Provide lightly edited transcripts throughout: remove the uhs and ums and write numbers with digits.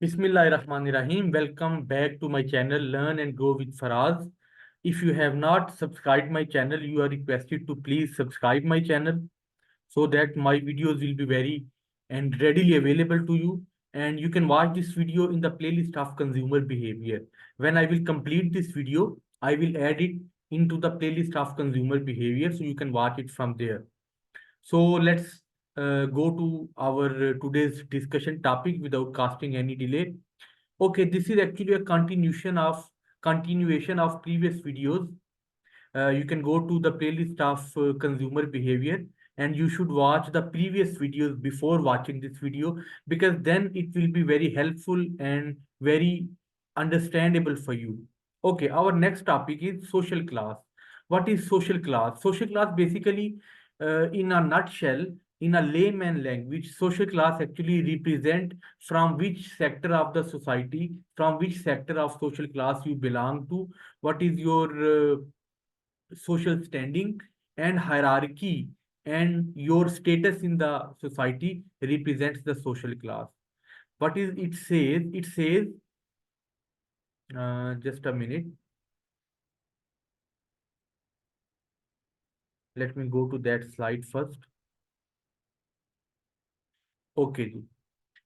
Bismillahirrahmanirrahim. Welcome back to my channel Learn and Grow with Faraz. If you have not subscribed my channel, you are requested to please subscribe my channel so that my videos will be very and readily available to you. And you can watch this video in the playlist of consumer behavior. When I will complete this video, I will add it into the playlist of consumer behavior so you can watch it from there. So let's go to our today's discussion topic without casting any delay. Okay, this is actually a continuation of previous videos. You can go to the playlist of consumer behavior and you should watch the previous videos before watching this video because then it will be very helpful and very understandable for you. Okay, our next topic is social class. What is social class? Social class basically, in a nutshell, in a layman language, social class actually represent from which sector of the society, from which sector of social class you belong to, what is your social standing and hierarchy, and your status in the society represents the social class. What is it says? It says, just a minute. Let me go to that slide first. Okay. Ji.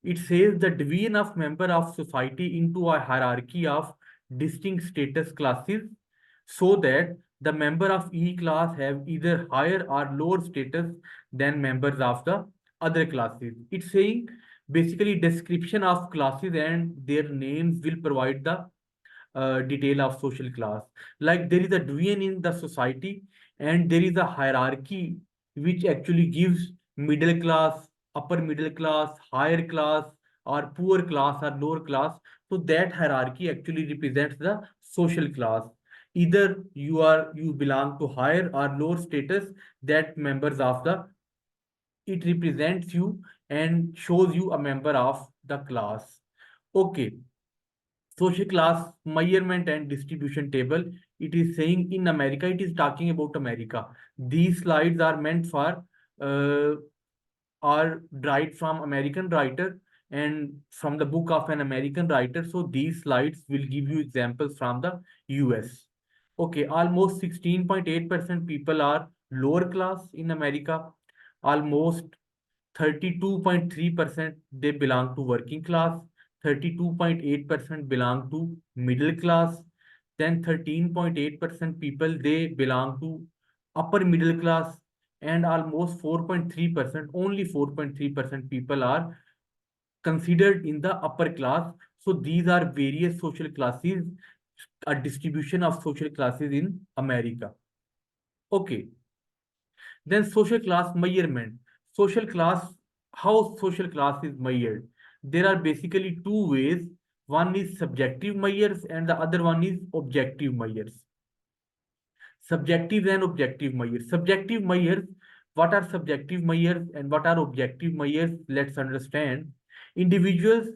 It says the division of member of society into a hierarchy of distinct status classes so that the member of each class have either higher or lower status than members of the other classes. It's saying basically description of classes and their names will provide the detail of social class. Like there is a division in the society and there is a hierarchy which actually gives middle class, upper middle class, higher class, or poor class or lower class. So that hierarchy actually represents the social class. Either you belong to higher or lower status, that members of the it represents you and shows you a member of the class. Okay, social class measurement and distribution table. It is saying in America, it is talking about America. These slides are meant for uh, are derived from American writer and from the book of an American writer. So these slides will give you examples from the US. Okay, almost 16.8% people are lower class in America. Almost 32.3% they belong to working class, 32.8% belong to middle class, then 13.8% people they belong to upper middle class, and almost 4.3%, only 4.3% people are considered in the upper class. So these are various social classes, a distribution of social classes in America. Okay. Then social class measurement. Social class, how social class is measured? There are basically two ways. One is subjective measures and the other one is objective measures. Subjective and objective measures. Subjective measures, what are subjective measures and what are objective measures? Let's understand. Individuals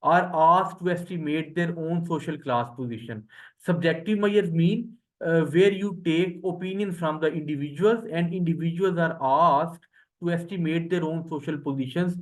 are asked to estimate their own social class position. Subjective measures mean where you take opinion from the individuals and individuals are asked to estimate their own social positions.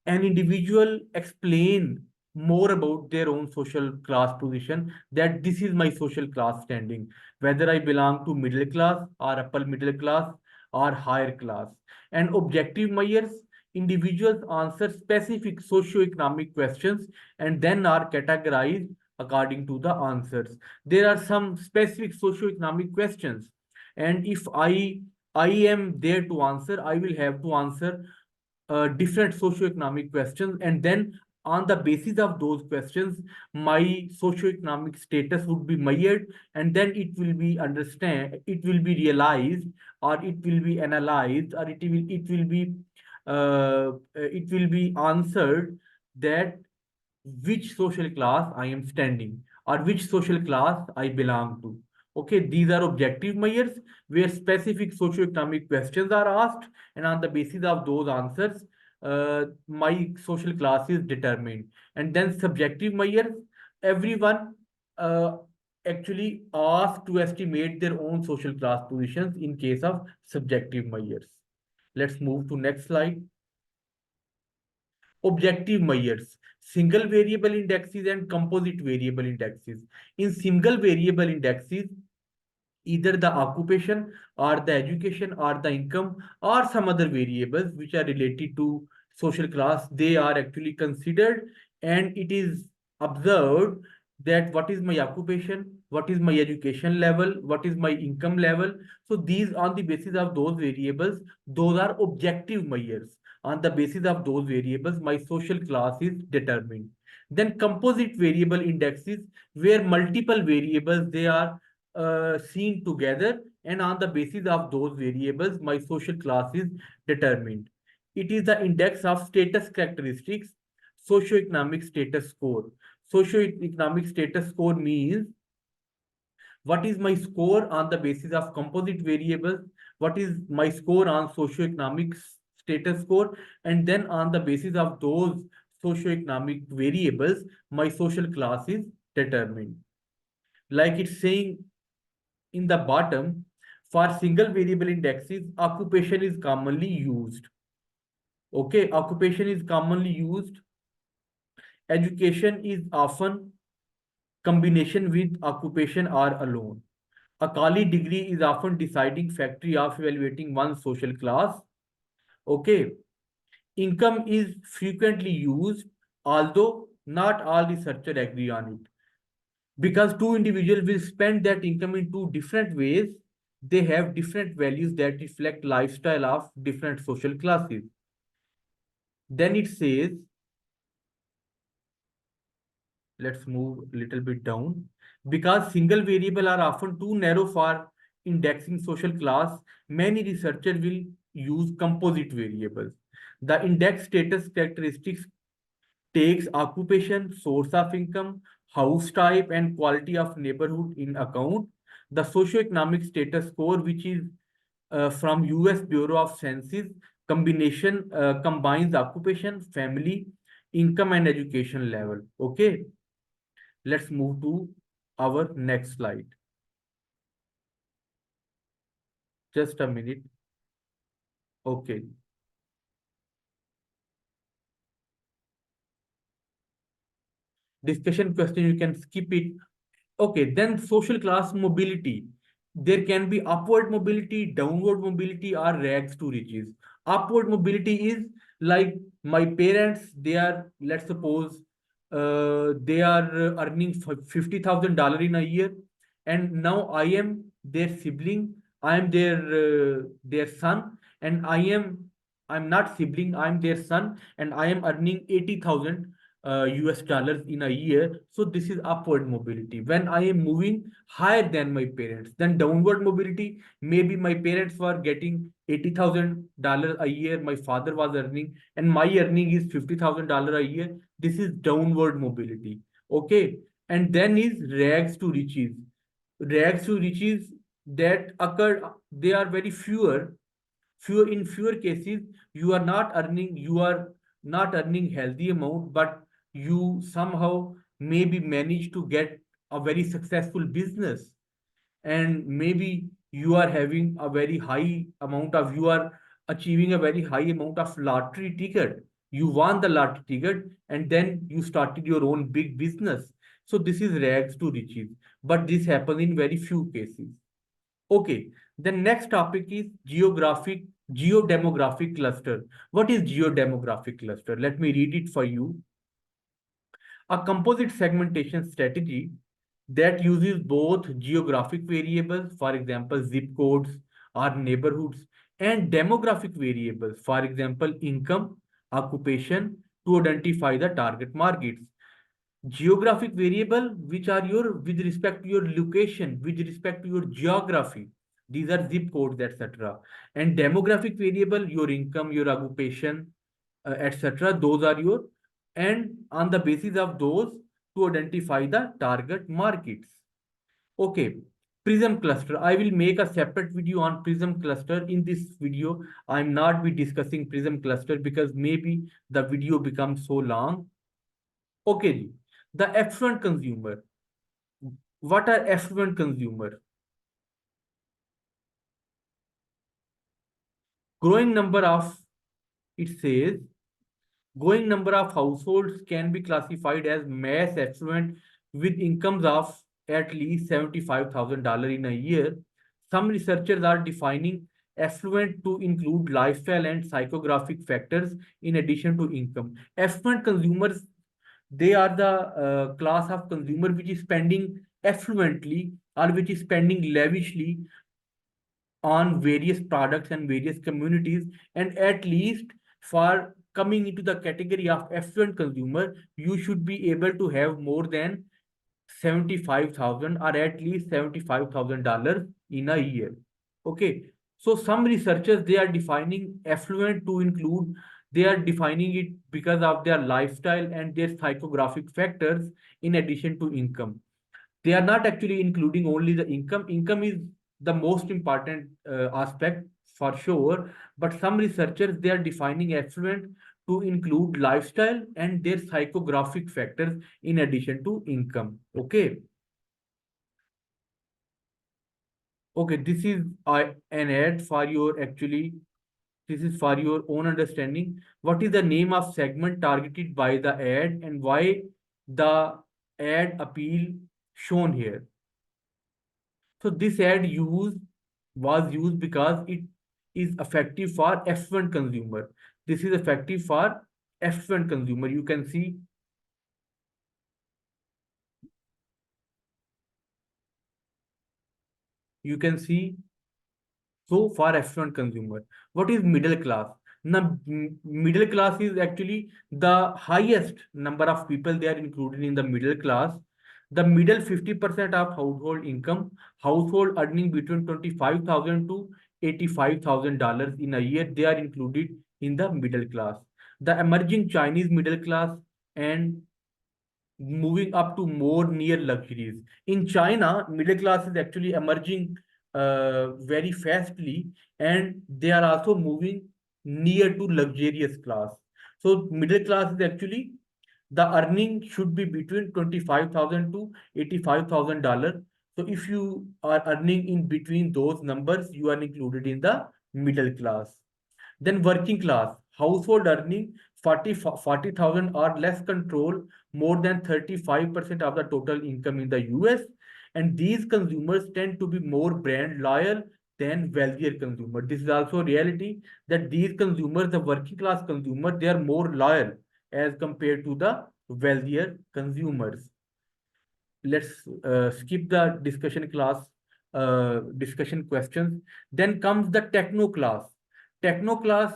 An individual explain more about their own social class position, that this is my social class standing, whether I belong to middle class or upper middle class or higher class. And objective measures, individuals answer specific socio-economic questions and then are categorized according to the answers. There are some specific socio-economic questions, and if I am there to answer, I will have to answer different socio-economic questions, and then on the basis of those questions my socio-economic status would be measured, and then it will be realized, or it will be analyzed, or it will be answered that which social class I am standing or which social class I belong to. Okay, these are objective measures where specific socio-economic questions are asked, and on the basis of those answers, my social class is determined. And then subjective measures, everyone uh, actually asked to estimate their own social class positions in case of subjective measures. Let's move to next slide. objective measures, single variable indexes and composite variable indexes. In single variable indexes, either the occupation or the education or the income or some other variables which are related to social class, they are actually considered, and it is observed that what is my occupation, what is my education level, what is my income level. So these, on the basis of those variables, those are objective measures. On the basis of those variables, my social class is determined. Then composite variable indexes, where multiple variables, they are seen together, and on the basis of those variables, my social class is determined. It is the index of status characteristics, socioeconomic status score. Socioeconomic status score means what is my score on the basis of composite variables, what is my score on socioeconomic status score, and then on the basis of those socioeconomic variables, my social class is determined. Like it's saying in the bottom, for single variable indexes, occupation is commonly used. Okay, occupation is commonly used. Education is often combination with occupation or alone. A college degree is often deciding factor of evaluating one's social class. Okay, income is frequently used, although not all researchers agree on it. Because two individuals will spend that income in two different ways, they have different values that reflect lifestyle of different social classes. Then it says, let's move a little bit down. Because single variable are often too narrow for indexing social class, many researchers will use composite variables. The index status characteristics takes occupation, source of income, house type, and quality of neighborhood in account. The socioeconomic status score, which is from US Bureau of Census, combines occupation, family, income, and education level. Okay, let's move to our next slide. Just a minute. Okay. Discussion question, you can skip it. Okay, then social class mobility. There can be upward mobility, downward mobility, or rags to riches. Upward mobility is like my parents, they are, let's suppose, they are earning $50,000 in a year, and now I am their sibling, I am their son, and I'm not sibling, I'm their son, and I am earning 80,000 US dollars in a year. So this is upward mobility. When I am moving higher than my parents, then downward mobility, maybe my parents were getting $80,000 a year, my father was earning, and my earning is $50,000 a year. This is downward mobility. Okay. And then is rags to riches. Rags to riches that occur, they are very fewer. In fewer cases, you are not earning healthy amount, but you somehow maybe manage to get a very successful business, and maybe you are having a very high amount of, you are achieving a very high amount of lottery ticket. You won the lottery ticket, and then you started your own big business. So this is rags to riches, but this happens in very few cases. Okay, the next topic is geodemographic cluster. What is geodemographic cluster? Let me read it for you. A composite segmentation strategy that uses both geographic variables, for example, zip codes or neighborhoods, and demographic variables, for example, income, occupation, to identify the target markets. Geographic variable, which are your, with respect to your location, with respect to your geography, these are zip codes, etc. And demographic variable, your income, your occupation, etc. Those are your, and on the basis of those, to identify the target markets. Okay, prism cluster, I will make a separate video on prism cluster. In this video, I'm not be discussing prism cluster because maybe the video becomes so long. Okay, the affluent consumer. What are affluent consumer? Growing number of, it says, Growing number of households can be classified as mass affluent with incomes of at least $75,000 in a year. Some researchers are defining affluent to include lifestyle and psychographic factors in addition to income. Affluent consumers, they are the class of consumer which is spending affluently or which is spending lavishly on various products and various communities. And at least for coming into the category of affluent consumer, you should be able to have more than 75,000 or at least $75,000 in a year. Okay. So some researchers, they are defining affluent to include, they are defining it because of their lifestyle and their psychographic factors in addition to income. They are not actually including only the income. Income is the most important aspect for sure, but some researchers, they are defining affluent to include lifestyle and their psychographic factors in addition to income. Okay. Okay, this is an ad for your actually, this is for your own understanding. What is the name of segment targeted by the ad and why the ad appeal shown here? So this ad was used because it is effective for affluent consumer. This is effective for affluent consumer. You can see so for affluent consumer. What is middle class? Now, middle class is actually the highest number of people they are included in the middle class. The middle 50% of household income, household earning between 25,000 to $85,000 in a year, they are included in the middle class. The emerging Chinese middle class and moving up to more near luxuries. In China, middle class is actually emerging very fastly, and they are also moving near to luxurious class. So middle class is actually the earning should be between 25,000 to $85,000. So if you are earning in between those numbers, you are included in the middle class. Then working class, household earning 40,000 or less control more than 35% of the total income in the US. And these consumers tend to be more brand loyal than wealthier consumers. This is also reality that these consumers, the working class consumer, they are more loyal as compared to the wealthier consumers. Let's skip the discussion questions. Then comes the techno class. Techno class,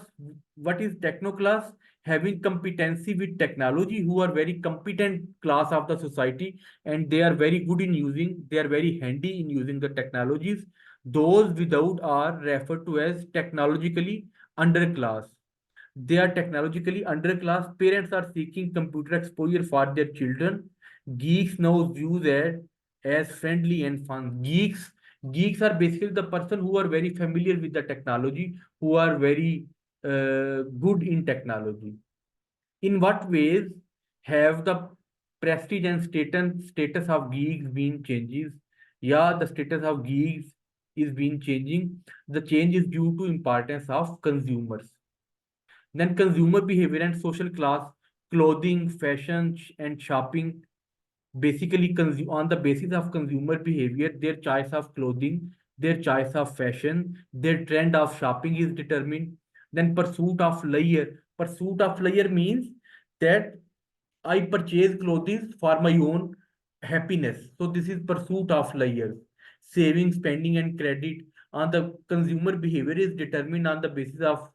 what is techno class? Having competency with technology, who are very competent class of the society, and they are very good in using, they are very handy in using the technologies. Those without are referred to as technologically underclass. They are technologically underclass. Parents are seeking computer exposure for their children. Geeks now use it as friendly and fun. Geeks are basically the person who are very familiar with the technology, who are very good in technology. In what ways have the prestige and status of geeks been changes? Yeah, the status of geeks is being changing. The change is due to importance of consumers. Then consumer behavior and social class, clothing, fashion, and shopping. Basically, on the basis of consumer behavior, their choice of clothing, their choice of fashion, their trend of shopping is determined. Then pursuit of leisure. Pursuit of leisure means that I purchase clothes for my own happiness. So this is pursuit of leisure. Saving, spending, and credit on the consumer behavior is determined on the basis of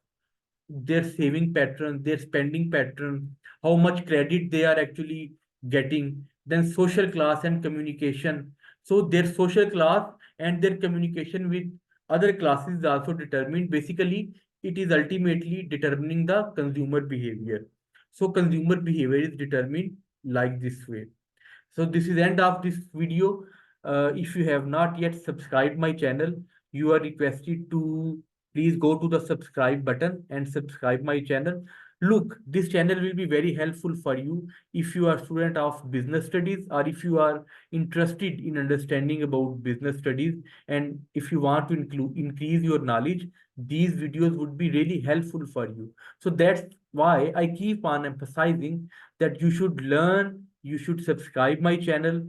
their saving pattern, their spending pattern, how much credit they are actually getting. Then social class and communication. So their social class and their communication with other classes is also determined. Basically, it is ultimately determining the consumer behavior. So consumer behavior is determined like this way. So this is end of this video. If you have not yet subscribed my channel, you are requested to please go to the subscribe button and subscribe my channel. Look, this channel will be very helpful for you if you are student of business studies or if you are interested in understanding about business studies, and if you want to increase your knowledge, these videos would be really helpful for you. So that's why I keep on emphasizing that you should learn, you should subscribe my channel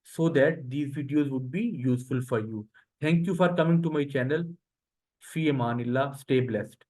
so that these videos would be useful for you. Thank you for coming to my channel. Fi Amanillah. Stay blessed.